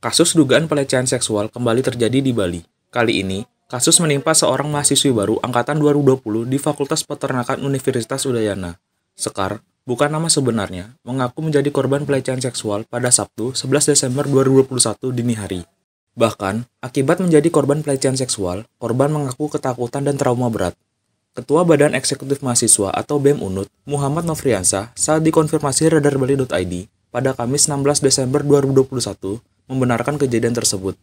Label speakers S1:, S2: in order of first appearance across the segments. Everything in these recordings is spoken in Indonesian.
S1: Kasus dugaan pelecehan seksual kembali terjadi di Bali. Kali ini, kasus menimpa seorang mahasiswi baru angkatan 2020 di Fakultas Peternakan Universitas Udayana. Sekar, bukan nama sebenarnya, mengaku menjadi korban pelecehan seksual pada Sabtu 11 Desember 2021 dini hari. Bahkan, akibat menjadi korban pelecehan seksual, korban mengaku ketakutan dan trauma berat. Ketua Badan Eksekutif Mahasiswa atau BEM Unut, Muhammad Nofriansah, saat dikonfirmasi radarbali.id pada Kamis 16 Desember 2021, membenarkan kejadian tersebut.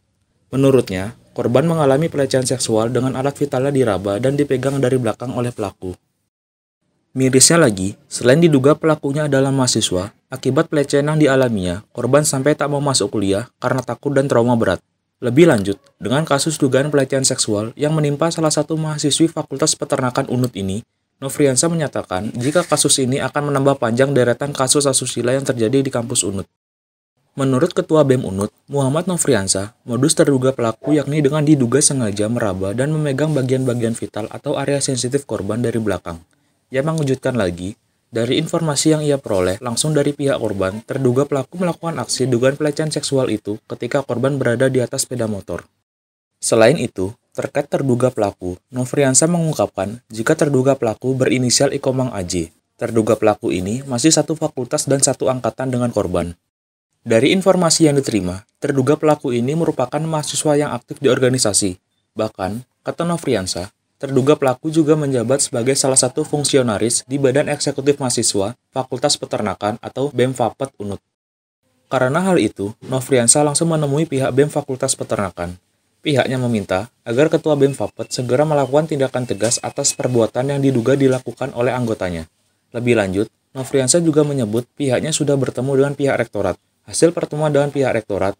S1: Menurutnya, korban mengalami pelecehan seksual dengan alat vitalnya diraba dan dipegang dari belakang oleh pelaku. Mirisnya lagi, selain diduga pelakunya adalah mahasiswa, akibat pelecehan yang dialaminya, korban sampai tak mau masuk kuliah karena takut dan trauma berat. Lebih lanjut, dengan kasus dugaan pelecehan seksual yang menimpa salah satu mahasiswi Fakultas Peternakan Unut ini, Nofriansah menyatakan jika kasus ini akan menambah panjang deretan kasus asusila yang terjadi di kampus Unut. Menurut Ketua BEM Unut, Muhammad Nofriansah, modus terduga pelaku yakni dengan diduga sengaja meraba dan memegang bagian-bagian vital atau area sensitif korban dari belakang. Yang mengejutkan lagi, dari informasi yang ia peroleh langsung dari pihak korban, terduga pelaku melakukan aksi dugaan pelecehan seksual itu ketika korban berada di atas sepeda motor. Selain itu, terkait terduga pelaku, Nofriansah mengungkapkan jika terduga pelaku berinisial Ikomang AJ. Terduga pelaku ini masih satu fakultas dan satu angkatan dengan korban. Dari informasi yang diterima, terduga pelaku ini merupakan mahasiswa yang aktif di organisasi. Bahkan, kata Nofriansah, terduga pelaku juga menjabat sebagai salah satu fungsionaris di Badan Eksekutif Mahasiswa Fakultas Peternakan atau BEM Fapet Unut. Karena hal itu, Nofriansah langsung menemui pihak BEM Fakultas Peternakan. Pihaknya meminta agar Ketua BEM Fapet segera melakukan tindakan tegas atas perbuatan yang diduga dilakukan oleh anggotanya. Lebih lanjut, Nofriansah juga menyebut pihaknya sudah bertemu dengan pihak rektorat. Hasil pertemuan dengan pihak rektorat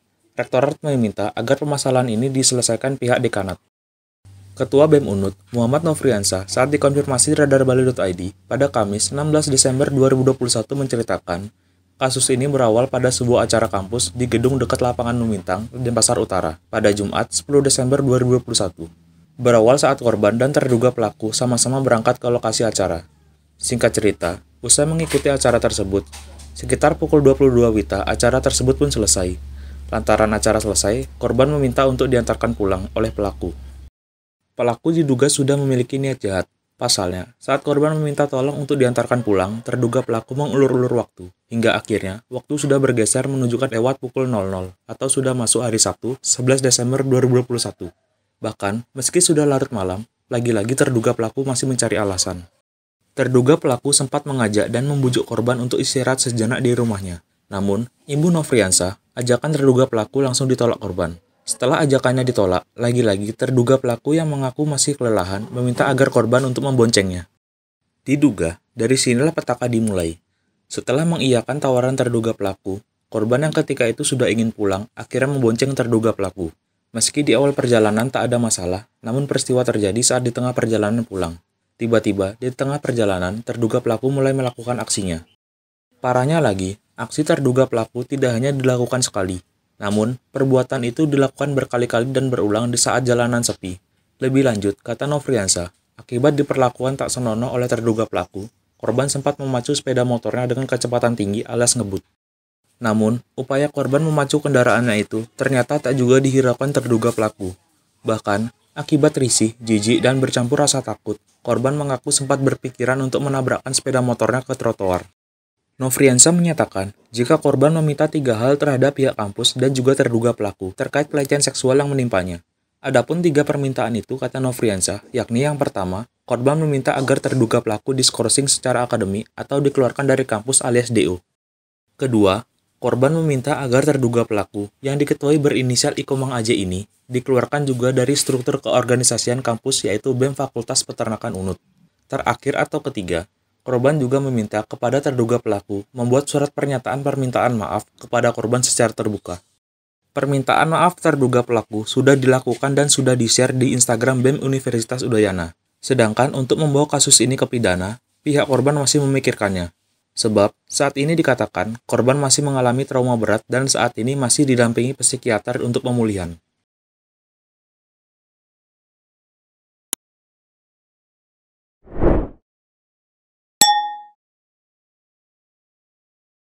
S1: meminta agar permasalahan ini diselesaikan pihak dekanat. Ketua BEM Unut, Muhammad Nofriansah, saat dikonfirmasi radarbali.id pada Kamis 16 Desember 2021 menceritakan, kasus ini berawal pada sebuah acara kampus di gedung dekat lapangan Lumintang, Denpasar Utara, pada Jumat 10 Desember 2021. Berawal saat korban dan terduga pelaku sama-sama berangkat ke lokasi acara. Singkat cerita, usai mengikuti acara tersebut, sekitar pukul 22 WITA, acara tersebut pun selesai. Lantaran acara selesai, korban meminta untuk diantarkan pulang oleh pelaku. Pelaku diduga sudah memiliki niat jahat. Pasalnya, saat korban meminta tolong untuk diantarkan pulang, terduga pelaku mengulur-ulur waktu. Hingga akhirnya, waktu sudah bergeser menunjukkan lewat pukul 00 atau sudah masuk hari Sabtu, 11 Desember 2021. Bahkan, meski sudah larut malam, lagi-lagi terduga pelaku masih mencari alasan. Terduga pelaku sempat mengajak dan membujuk korban untuk istirahat sejenak di rumahnya. Namun, Ibu Nofriansah, ajakan terduga pelaku langsung ditolak korban. Setelah ajakannya ditolak, lagi-lagi terduga pelaku yang mengaku masih kelelahan meminta agar korban untuk memboncengnya. Diduga, dari sinilah petaka dimulai. Setelah mengiyakan tawaran terduga pelaku, korban yang ketika itu sudah ingin pulang akhirnya membonceng terduga pelaku. Meski di awal perjalanan tak ada masalah, namun peristiwa terjadi saat di tengah perjalanan pulang. Tiba-tiba, di tengah perjalanan, terduga pelaku mulai melakukan aksinya. Parahnya lagi, aksi terduga pelaku tidak hanya dilakukan sekali. Namun, perbuatan itu dilakukan berkali-kali dan berulang di saat jalanan sepi. Lebih lanjut, kata Nofriansah, akibat diperlakukan tak senonoh oleh terduga pelaku, korban sempat memacu sepeda motornya dengan kecepatan tinggi alias ngebut. Namun, upaya korban memacu kendaraannya itu ternyata tak juga dihiraukan terduga pelaku. Bahkan, akibat risih, jijik, dan bercampur rasa takut, korban mengaku sempat berpikiran untuk menabrakkan sepeda motornya ke trotoar. Nofriansah menyatakan jika korban meminta 3 hal terhadap pihak kampus dan juga terduga pelaku terkait pelecehan seksual yang menimpanya. Adapun 3 permintaan itu, kata Nofriansah, yakni yang pertama, korban meminta agar terduga pelaku diskorsing secara akademik atau dikeluarkan dari kampus alias DO. Kedua, korban meminta agar terduga pelaku yang diketuai berinisial Ikomang AJ ini dikeluarkan juga dari struktur keorganisasian kampus yaitu BEM Fakultas Peternakan Unut. Terakhir atau ketiga, korban juga meminta kepada terduga pelaku membuat surat pernyataan permintaan maaf kepada korban secara terbuka. Permintaan maaf terduga pelaku sudah dilakukan dan sudah di-share di Instagram BEM Universitas Udayana. Sedangkan untuk membawa kasus ini ke pidana, pihak korban masih memikirkannya. Sebab, saat ini dikatakan korban masih mengalami trauma berat dan saat ini masih didampingi psikiater untuk pemulihan.